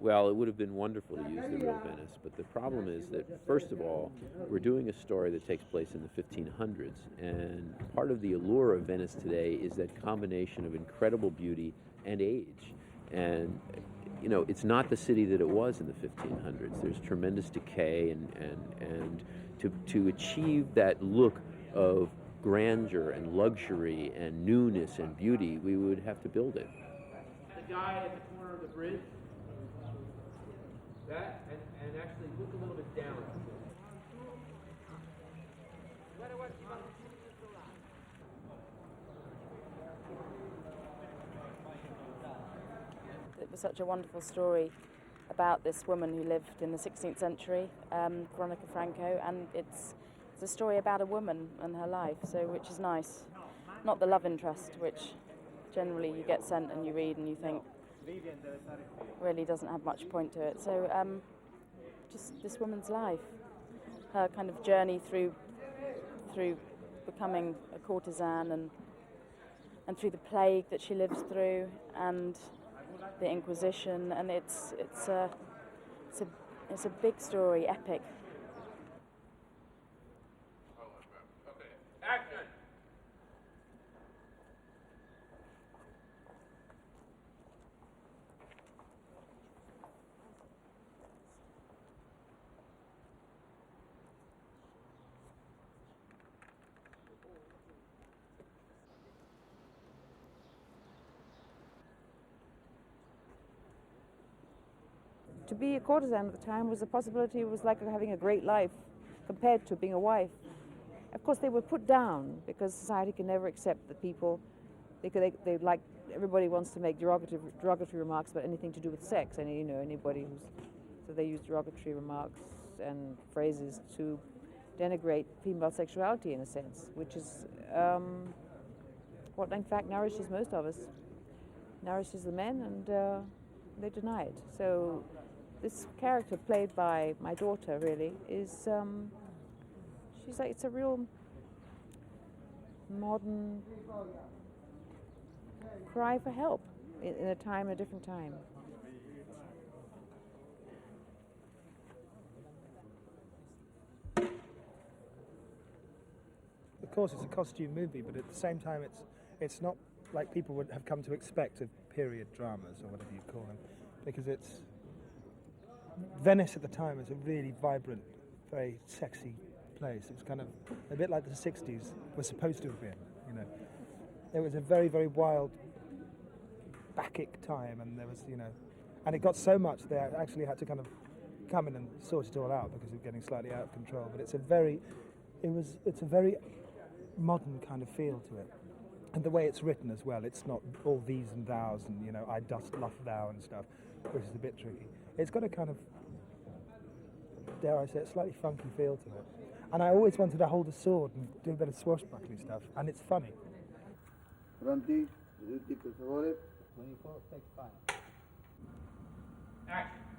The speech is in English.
Well, it would have been wonderful to use the real Venice, but the problem is that, first of all, we're doing a story that takes place in the 1500s, and part of the allure of Venice today is that combination of incredible beauty and age. And, you know, it's not the city that it was in the 1500s. There's tremendous decay, and to achieve that look of grandeur and luxury and newness and beauty, we would have to build it. The guy at the corner of the bridge, that, and actually look a little bit down. It was such a wonderful story about this woman who lived in the 16th century, Veronica Franco, and it's a story about a woman and her life, so which is nice. Not the love interest, which generally you get sent and you read and you think really doesn't have much point to it. So just this woman's life, her kind of journey through becoming a courtesan and through the plague that she lives through and the Inquisition, and it's a big story, epic. Action! To be a courtesan at the time was a possibility. It was like having a great life compared to being a wife. Of course, they were put down because society can never accept that people. They like, everybody wants to make derogatory remarks about anything to do with sex. And anybody who's, so they use derogatory remarks and phrases to denigrate female sexuality in a sense, which is what in fact nourishes most of us, nourishes the men, and they deny it. So this character played by my daughter really is, she's like, it's a real modern cry for help in a different time. Of course, it's a costume movie, but at the same time, it's not like people would have come to expect of period dramas or whatever you call them, because it's Venice at the time was a really vibrant, very sexy place. It was kind of a bit like the 60s was supposed to have been. It was a very, very wild, Bacchic time, and there was, and it got so much they actually had to kind of come in and sort it all out because it was getting slightly out of control. But it's a very modern kind of feel to it. And the way it's written as well, it's not all these and thous and, I dost love thou and stuff, which is a bit tricky. It's got a kind of, dare I say it, slightly funky feel to it. And I always wanted to hold a sword and do a bit of swashbuckling stuff, and it's funny. Pronti? Tutti, per favore. 24, take 5. Action!